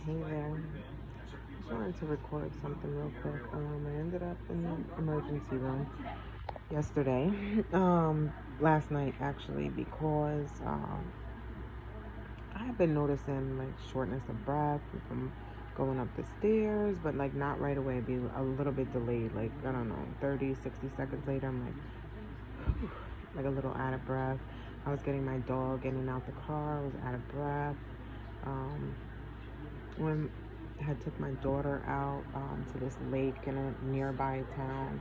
Hey there. Just wanted to record something real quick. I ended up in the emergency room yesterday, last night actually, because I have been noticing like shortness of breath from going up the stairs, but like not right away, be a little bit delayed, like I don't know, 30, 60 seconds later, I'm like a little out of breath. I was getting my dog in and out the car, I was out of breath. Um, when I had took my daughter out to this lake in a nearby town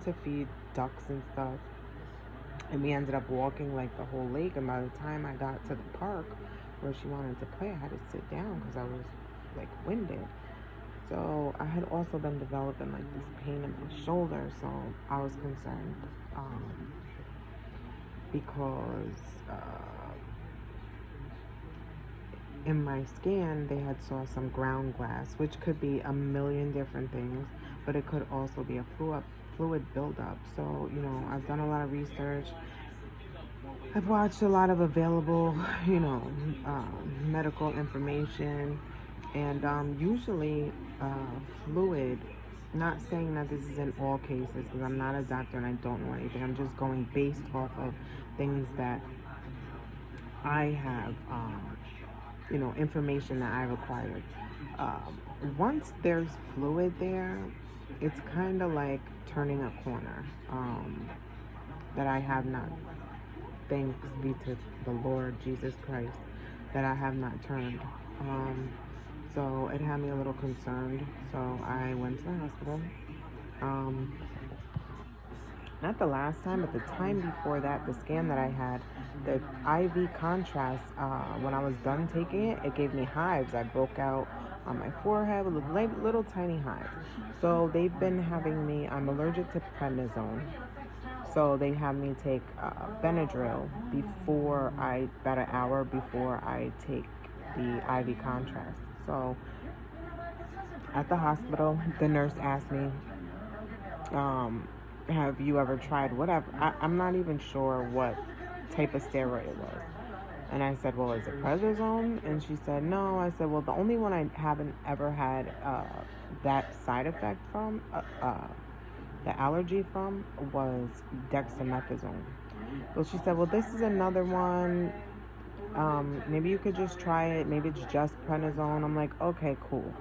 to feed ducks and stuff, and we ended up walking like the whole lake. And by the time I got to the park where she wanted to play, I had to sit down because I was like winded. So I had also been developing like this pain in my shoulder, so I was concerned because in my scan they had saw some ground glass, which could be a million different things, but it could also be a fluid buildup. So I've done a lot of research. I've watched a lot of available medical information, and usually fluid, not saying that this is in all cases because I'm not a doctor and I don't know anything, I'm just going based off of things that I have information that I've acquired. Once there's fluid there, it's kind of like turning a corner that I have not, thanks be to the Lord Jesus Christ, that I have not turned. So it had me a little concerned. So I went to the hospital. Um, Not the last time, but the time before that, the scan that I had, the IV contrast, when I was done taking it, it gave me hives. I broke out on my forehead with little tiny hives. So they've been having me, I'm allergic to prednisone. So they have me take Benadryl about an hour before I take the IV contrast. So at the hospital, the nurse asked me, have you ever tried whatever? I'm not even sure what type of steroid it was. And I said, well, is it prednisone? And she said, no. I said, well, the only one I haven't ever had that side effect from, the allergy from, was dexamethasone. Well, she said, well, this is another one. Maybe you could just try it. Maybe it's just prednisone. I'm like, okay, cool.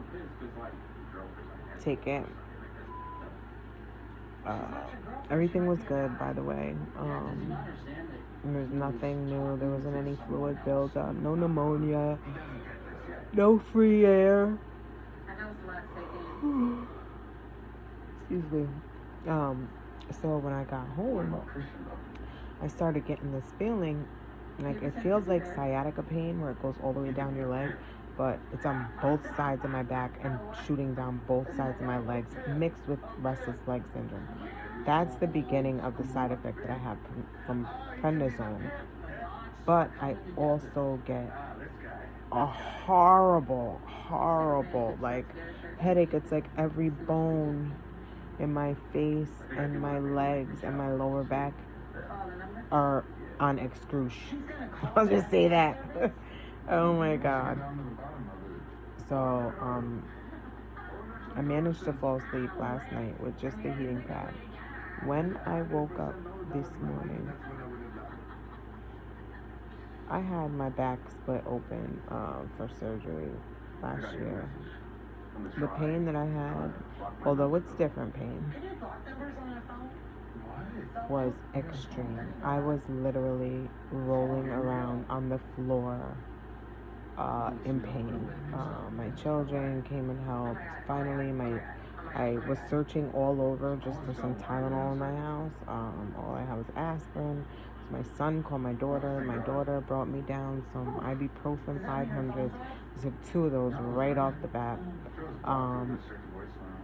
Take it. Everything was good, by the way. There's nothing new. There wasn't any fluid buildup, no pneumonia, no free air. Excuse me. So when I got home, I started getting this feeling, like it feels like sciatica pain where it goes all the way down your leg, but it's on both sides of my back and shooting down both sides of my legs, mixed with restless leg syndrome. That's the beginning of the side effect that I have from prednisone. But I also get a horrible, like headache. It's like every bone in my face and my legs and my lower back are on excruciation. I'll just say that. Oh my God. So, I managed to fall asleep last night with just the heating pad. When I woke up this morning, I had my back split open for surgery last year. The pain that I had, although it's different pain, was extreme. I was literally rolling around on the floor in pain. My children came and helped. Finally, I was searching all over just for some Tylenol in my house. All I had was aspirin. So my son called my daughter. My daughter brought me down some ibuprofen 500. I took 2 of those right off the bat.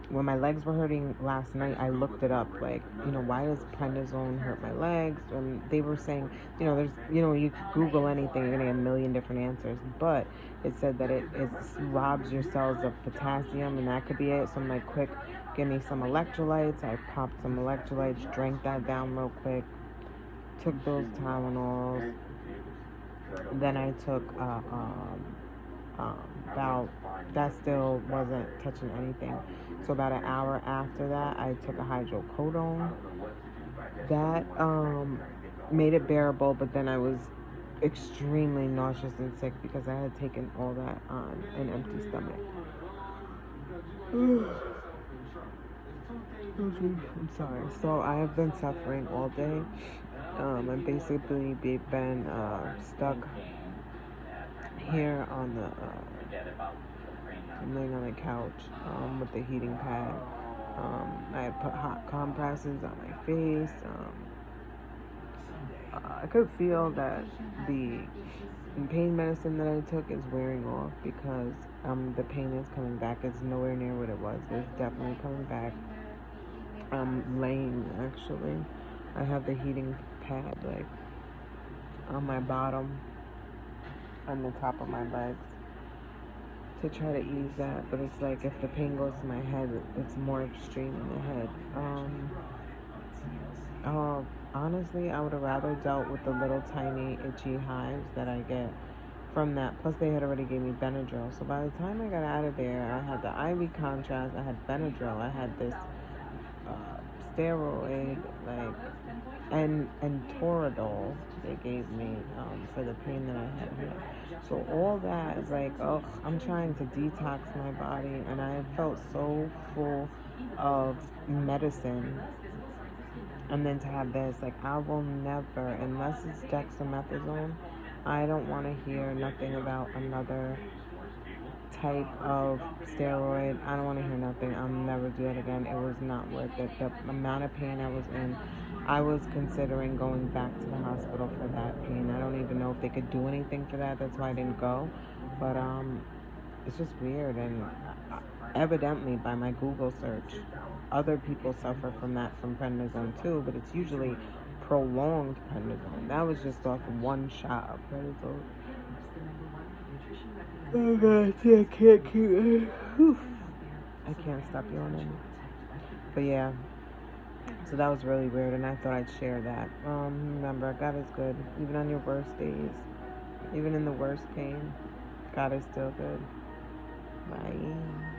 When my legs were hurting last night, I looked it up. Like, why does prednisone hurt my legs? And they were saying, there's, you Google anything, you're gonna get a million different answers. But it said that it robs your cells of potassium, and that could be it. So I'm like, quick, give me some electrolytes. I popped some electrolytes, drank that down real quick, took those Tylenols. Then I took about that still wasn't touching anything. So about an hour after that, I took a hydrocodone. That made it bearable, but then I was extremely nauseous and sick because I had taken all that on an empty stomach. I'm sorry. So I have been suffering all day. I've basically been stuck here on the I'm laying on the couch with the heating pad. I had put hot compresses on my face. I could feel that the pain medicine that I took is wearing off because the pain is coming back. It's nowhere near what it was. It's definitely coming back. I'm laying, actually. I have the heating pad like on my bottom, on the top of my legs, to try to ease that. But it's like if the pain goes to my head, it's more extreme in the head. Honestly, I would have rather dealt with the little tiny itchy hives that I get from that. Plus, they had already gave me Benadryl. So by the time I got out of there, I had the IV contrast, I had Benadryl, I had this steroid, like, and Toradol they gave me for the pain that I had here. So all that is like, oh, I'm trying to detox my body, and I felt so full of medicine. And then to have this, like, I will never, unless it's dexamethasone, I don't want to hear nothing about another type of steroid. I don't want to hear nothing. I'll never do that again. It was not worth it. The amount of pain I was in, I was considering going back to the hospital for that pain. I don't even know if they could do anything for that. That's why I didn't go. But it's just weird. And evidently, by my Google search, other people suffer from that, from prednisone too. But it's usually prolonged prednisone. That was just off one shot of prednisone. Oh God, I can't keep it. I can't stop yawning. But yeah, so that was really weird, and I thought I'd share that. Remember, God is good, even on your worst days, even in the worst pain. God is still good. Bye.